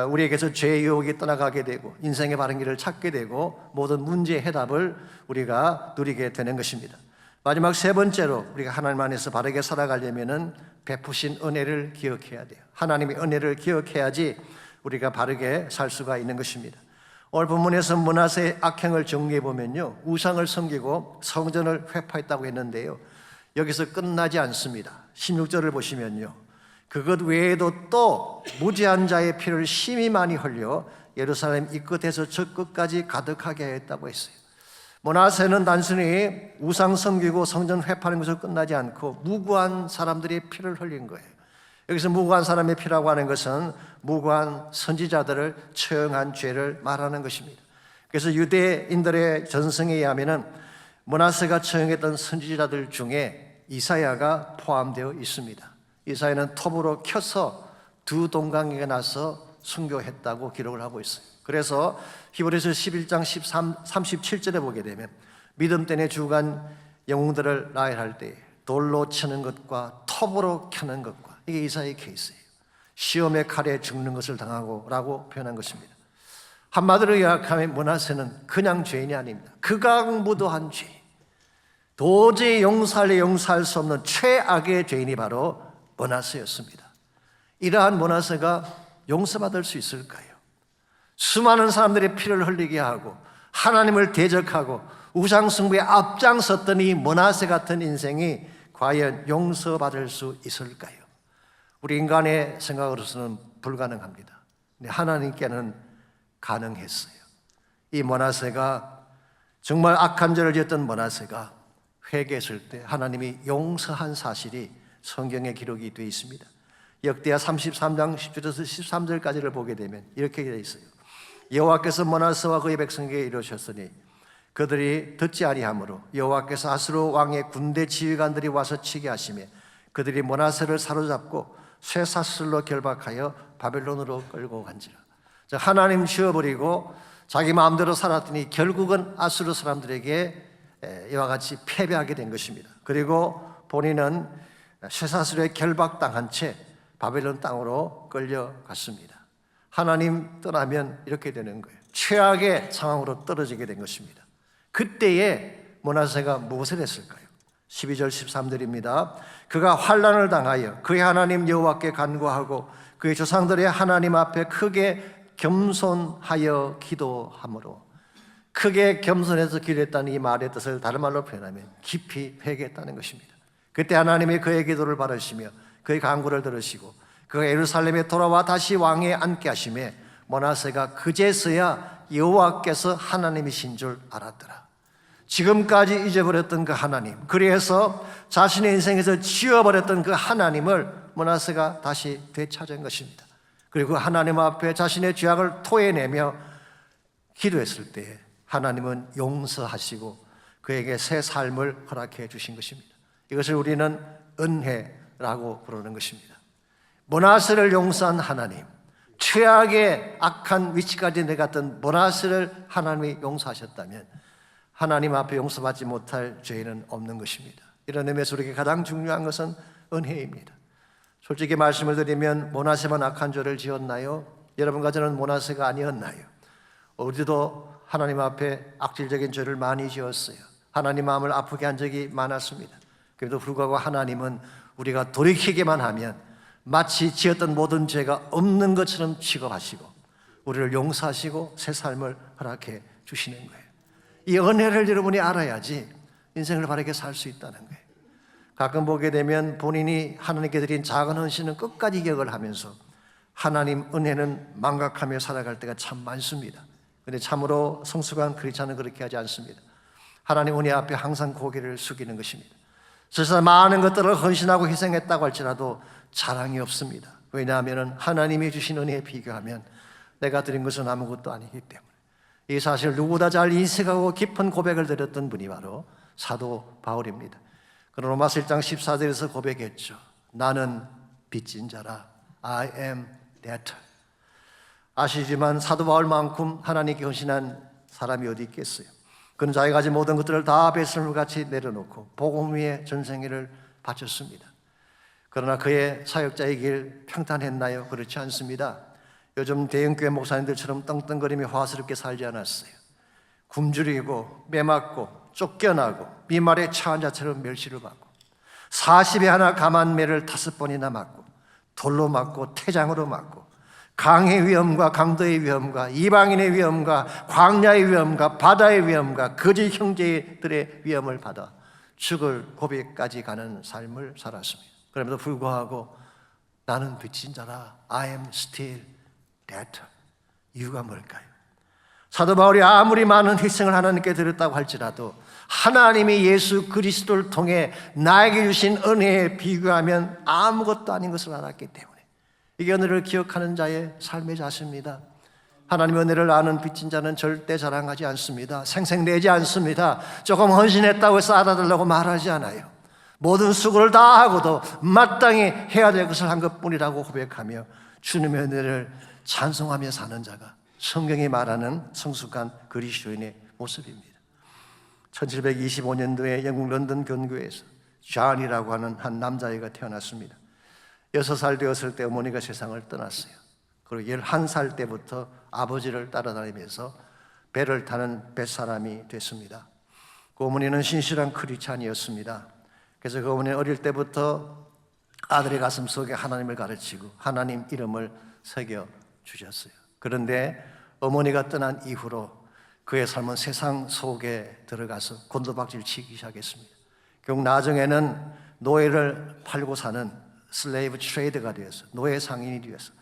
우리에게서 죄의 유혹이 떠나가게 되고 인생의 바른 길을 찾게 되고 모든 문제의 해답을 우리가 누리게 되는 것입니다. 마지막 세 번째로 우리가 하나님 안에서 바르게 살아가려면 베푸신 은혜를 기억해야 돼요. 하나님의 은혜를 기억해야지 우리가 바르게 살 수가 있는 것입니다. 오늘 본문에서 므낫세의 악행을 정리해 보면요, 우상을 섬기고 성전을 회파했다고 했는데요, 여기서 끝나지 않습니다. 16절을 보시면요, 그것 외에도 또 무죄한 자의 피를 심히 많이 흘려 예루살렘 이 끝에서 저 끝까지 가득하게 했다고 했어요. 므낫세는 단순히 우상 섬기고 성전 회파하는 것으로 끝나지 않고 무고한 사람들의 피를 흘린 거예요. 여기서 무고한 사람의 피라고 하는 것은 무고한 선지자들을 처형한 죄를 말하는 것입니다. 그래서 유대인들의 전승에 의하면 므낫세가 처형했던 선지자들 중에 이사야가 포함되어 있습니다. 이사야는 톱으로 켜서 두 동강에게 나서 순교했다고 기록을 하고 있어요. 그래서 히브리서 11장 37절에 보게 되면 믿음 때문에 죽은 영웅들을 나열할 때 돌로 치는 것과 톱으로 켜는 것과, 이게 이사야의 케이스예요. 시험의 칼에 죽는 것을 당하고 라고 표현한 것입니다. 한마디로 요약하면 므낫세는 그냥 죄인이 아닙니다. 극악무도한 죄인, 도저히 용서할 수 없는 최악의 죄인이 바로 므낫세였습니다. 이러한 므낫세가 용서받을 수 있을까요? 수많은 사람들의 피를 흘리게 하고 하나님을 대적하고 우상숭배에 앞장섰던 이 므낫세 같은 인생이 과연 용서받을 수 있을까요? 우리 인간의 생각으로서는 불가능합니다. 근데 하나님께는 가능했어요. 이 므낫세가 정말 악한 죄를 지었던 므낫세가 회개했을 때 하나님이 용서한 사실이 성경에 기록이 되어 있습니다. 역대하 33장 10절에서 13절까지를 보게 되면 이렇게 되어 있어요. 여호와께서 므낫세와 그의 백성에게 이르셨으니 그들이 듣지 아니하므로 여호와께서 아수르 왕의 군대 지휘관들이 와서 치게 하시며 그들이 므낫세를 사로잡고 쇠사슬로 결박하여 바벨론으로 끌고 간지라. 하나님 지어버리고 자기 마음대로 살았더니 결국은 아수르 사람들에게 이와 같이 패배하게 된 것입니다. 그리고 본인은 쇠사슬에 결박당한 채 바벨론 땅으로 끌려갔습니다. 하나님 떠나면 이렇게 되는 거예요. 최악의 상황으로 떨어지게 된 것입니다. 그때에 므낫세가 무엇을 했을까요? 12절 13절입니다. 그가 환난을 당하여 그의 하나님 여호와께 간구하고 그의 조상들의 하나님 앞에 크게 겸손하여 기도하므로 크게 겸손해서 기도했다는 이 말의 뜻을 다른 말로 표현하면 깊이 회개했다는 것입니다. 그때 하나님이 그의 기도를 받으시며 그의 간구를 들으시고 그가 예루살렘에 돌아와 다시 왕위에 앉게 하심에 므낫세가 그제서야 여호와께서 하나님이신 줄 알았더라. 지금까지 잊어버렸던 그 하나님, 그래서 자신의 인생에서 지워버렸던 그 하나님을 므낫세가 다시 되찾은 것입니다. 그리고 하나님 앞에 자신의 죄악을 토해내며 기도했을 때 하나님은 용서하시고 그에게 새 삶을 허락해 주신 것입니다. 이것을 우리는 은혜라고 부르는 것입니다. 므낫세를 용서한 하나님, 최악의 악한 위치까지 내갔던 므낫세를 하나님이 용서하셨다면 하나님 앞에 용서받지 못할 죄는 없는 것입니다. 이런 의미에서 우리에게 가장 중요한 것은 은혜입니다. 솔직히 말씀을 드리면 므낫세만 악한 죄를 지었나요? 여러분과 저는 므낫세가 아니었나요? 우리도 하나님 앞에 악질적인 죄를 많이 지었어요. 하나님 마음을 아프게 한 적이 많았습니다. 그래도 불구하고 하나님은 우리가 돌이키기만 하면 마치 지었던 모든 죄가 없는 것처럼 취급하시고 우리를 용서하시고 새 삶을 허락해 주시는 거예요. 이 은혜를 여러분이 알아야지 인생을 바르게 살 수 있다는 거예요. 가끔 보게 되면 본인이 하나님께 드린 작은 헌신은 끝까지 기억을 하면서 하나님 은혜는 망각하며 살아갈 때가 참 많습니다. 그런데 참으로 성숙한 크리스찬은 그렇게 하지 않습니다. 하나님 은혜 앞에 항상 고개를 숙이는 것입니다. 세상 많은 것들을 헌신하고 희생했다고 할지라도 자랑이 없습니다. 왜냐하면 하나님이 주신 은혜에 비교하면 내가 드린 것은 아무것도 아니기 때문에. 이 사실을 누구보다 잘 인식하고 깊은 고백을 드렸던 분이 바로 사도 바울입니다. 그는 로마서 1장 14절에서 고백했죠. 나는 빚진 자라. I am debtor. 아시지만 사도 바울만큼 하나님께 헌신한 사람이 어디 있겠어요? 그는 자기가 가진 모든 것들을 다 배설물같이 내려놓고 복음 위에 전생애를 바쳤습니다. 그러나 그의 사역자의 길 평탄했나요? 그렇지 않습니다. 요즘 대형교회 목사님들처럼 떵떵거리며 화스럽게 살지 않았어요. 굶주리고 매맞고 쫓겨나고 미말에 처한 자처럼 멸시를 받고 40에 하나 감한 매를 5번이나 맞고 돌로 맞고 태장으로 맞고 강의 위험과 강도의 위험과 이방인의 위험과 광야의 위험과 바다의 위험과 거짓 형제들의 위험을 받아 죽을 고비까지 가는 삶을 살았습니다. 그럼에도 불구하고 나는 빚진 자라. I am still debtor. 이유가 뭘까요? 사도 바울이 아무리 많은 희생을 하나님께 드렸다고 할지라도 하나님이 예수 그리스도를 통해 나에게 주신 은혜에 비교하면 아무것도 아닌 것을 알았기 때문에 이게 은혜를 기억하는 자의 삶의 자세입니다. 하나님의 은혜를 아는 빚진 자는 절대 자랑하지 않습니다. 생색내지 않습니다. 조금 헌신했다고 해서 알아달라고 말하지 않아요. 모든 수고를 다 하고도 마땅히 해야 될 것을 한 것뿐이라고 고백하며 주님의 은혜를 찬송하며 사는 자가 성경이 말하는 성숙한 그리스도인의 모습입니다. 1725년도에 영국 런던 근교에서 존이라고 하는 한 남자아이가 태어났습니다. 6살 되었을 때 어머니가 세상을 떠났어요. 그리고 11살 때부터 아버지를 따라다니면서 배를 타는 뱃사람이 됐습니다. 그 어머니는 신실한 크리스찬이었습니다. 그래서 그 어머니는 어릴 때부터 아들의 가슴 속에 하나님을 가르치고 하나님 이름을 새겨 주셨어요. 그런데 어머니가 떠난 이후로 그의 삶은 세상 속에 들어가서 곤두박질 치기 시작했습니다. 결국 나중에는 노예를 팔고 사는 슬레이브 트레이드가 되어서 노예 상인이 되어서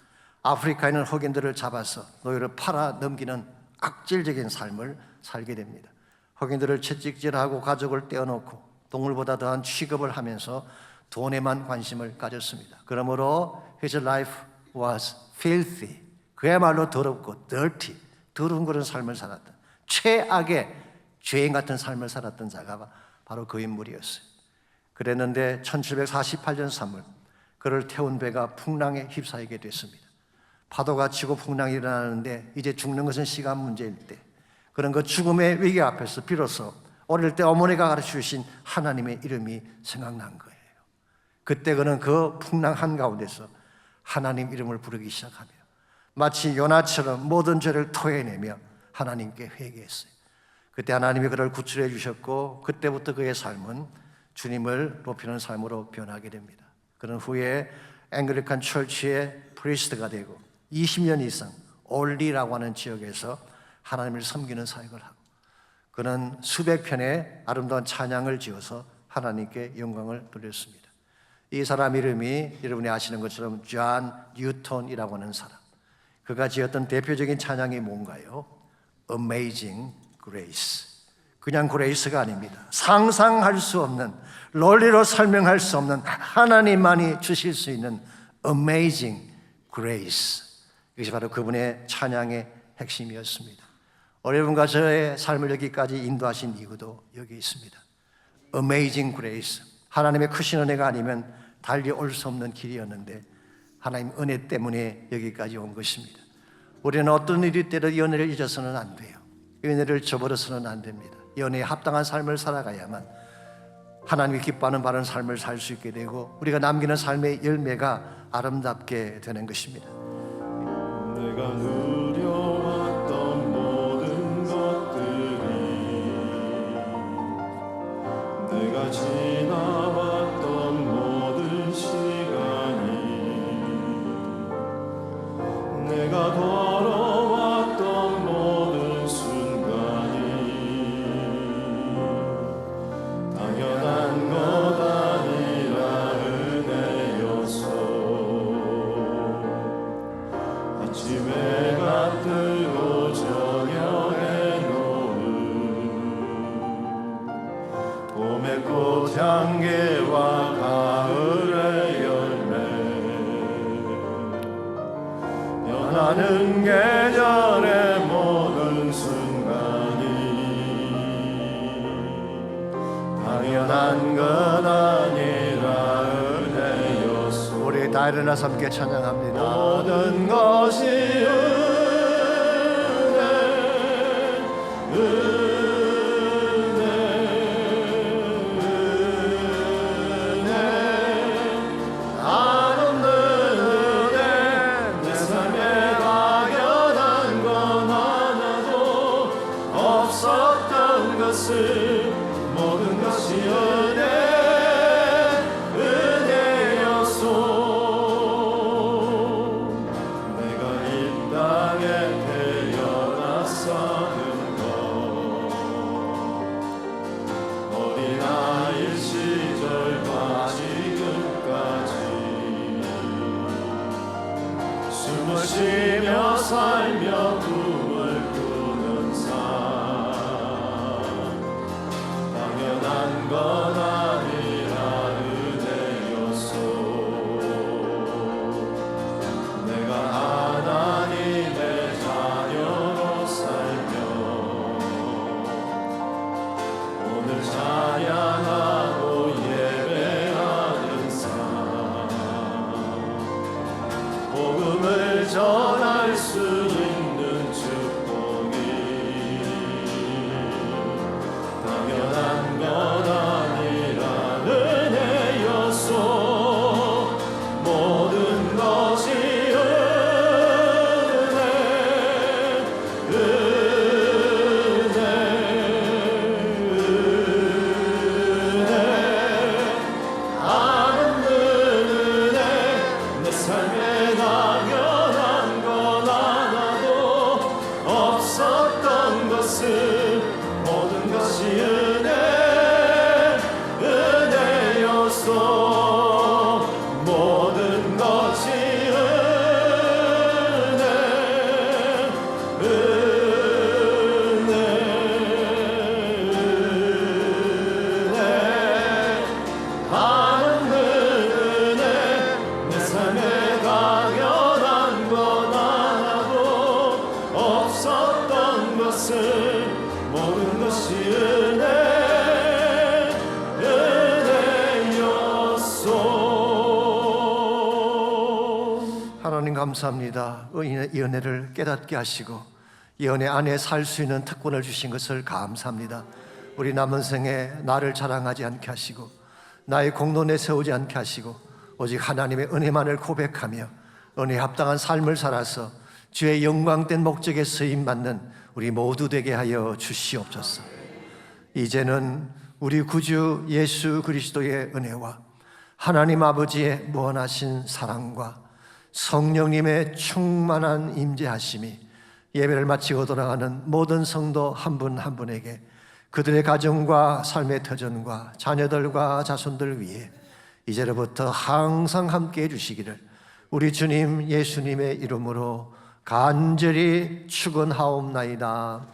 아프리카에 있는 흑인들을 잡아서 노예를 팔아 넘기는 악질적인 삶을 살게 됩니다. 흑인들을 채찍질하고 가족을 떼어놓고 동물보다 더한 취급을 하면서 돈에만 관심을 가졌습니다. 그러므로 his life was filthy. 그야말로 더럽고 dirty, 더러운 그런 삶을 살았던 최악의 죄인 같은 삶을 살았던 자가 바로 그 인물이었어요. 그랬는데 1748년 3월 그를 태운 배가 풍랑에 휩싸이게 됐습니다. 파도가 치고 풍랑이 일어나는데 이제 죽는 것은 시간 문제일 때 그런 그 죽음의 위기 앞에서 비로소 어릴 때 어머니가 가르쳐주신 하나님의 이름이 생각난 거예요. 그때 그는 그 풍랑 한가운데서 하나님 이름을 부르기 시작하며 마치 요나처럼 모든 죄를 토해내며 하나님께 회개했어요. 그때 하나님이 그를 구출해 주셨고 그때부터 그의 삶은 주님을 높이는 삶으로 변하게 됩니다. 그는 후에 앵글리칸 철치의 프리스트가 되고 20년 이상 올리라고 하는 지역에서 하나님을 섬기는 사역을 하고 그는 수백 편의 아름다운 찬양을 지어서 하나님께 영광을 돌렸습니다. 이 사람 이름이 여러분이 아시는 것처럼 존 뉴턴이라고 하는 사람. 그가 지었던 대표적인 찬양이 뭔가요? Amazing Grace. 그냥 그레이스가 아닙니다. 상상할 수 없는, 논리로 설명할 수 없는 하나님만이 주실 수 있는 Amazing Grace. 이것이 바로 그분의 찬양의 핵심이었습니다. 여러분과 저의 삶을 여기까지 인도하신 이유도 여기 있습니다. Amazing Grace. 하나님의 크신 은혜가 아니면 달리 올 수 없는 길이었는데 하나님 은혜 때문에 여기까지 온 것입니다. 우리는 어떤 일이 때도 이 은혜를 잊어서는 안 돼요. 이 은혜를 저버려서는 안 됩니다. 이 은혜에 합당한 삶을 살아가야만 하나님이 기뻐하는 바른 삶을 살 수 있게 되고 우리가 남기는 삶의 열매가 아름답게 되는 것입니다. 내가 누려왔던 모든 것들이 내가 지나왔던 모든 시간이 내가 걸어왔던 모든 순간이 당연한 것 아니라 은혜였어. 아침에 가뜨고 저녁에 노을 봄의 꽃향기와 가을의 열매 변하는 계절의 모든 순간이 당연한 것 아니라 은혜였소. 우리 다 일어나서 함께 찬양합니다. 모든 것이 은혜 한없는 은혜 내 삶에 당연한 건 하나도 없었던 것을 모든 것이 은혜였소. 내가 이 땅에 태어났사는 것 어린아이 시절과 지금까지 숨을 쉬며 살며 꿈을 꾸는 삶 당연한 건 아니라 은혜였소. 내가 하나님의 자녀로 살며 오늘 찬양하고 예배하는 삶 복음을 전할 수 있는 축복이 당연한 것 아니라 은혜였소. 모든 것이 은혜 한없는 은혜 내 삶에 당연한 건 하나도 없었던 것을 모든 것이 은혜였소. 모든 것이 은혜 한없는 은혜 내 삶에 당연한 건 하나도 없었던 것을 모든 것이 은혜였소. 하나님 감사합니다. 이 은혜를 깨닫게 하시고 이 은혜 안에 살 수 있는 특권을 주신 것을 감사합니다. 우리 남은 생에 나를 자랑하지 않게 하시고 나의 공로 내세우지 않게 하시고 오직 하나님의 은혜만을 고백하며 은혜에 합당한 삶을 살아서 주의 영광된 목적에 쓰임받는 우리 모두 되게 하여 주시옵소서. 이제는 우리 구주 예수 그리스도의 은혜와 하나님 아버지의 무한하신 사랑과 성령님의 충만한 임재하심이 예배를 마치고 돌아가는 모든 성도 한 분 한 분에게 그들의 가정과 삶의 터전과 자녀들과 자손들 위해 이제로부터 항상 함께해 주시기를 우리 주님 예수님의 이름으로 간절히 축원하옵나이다.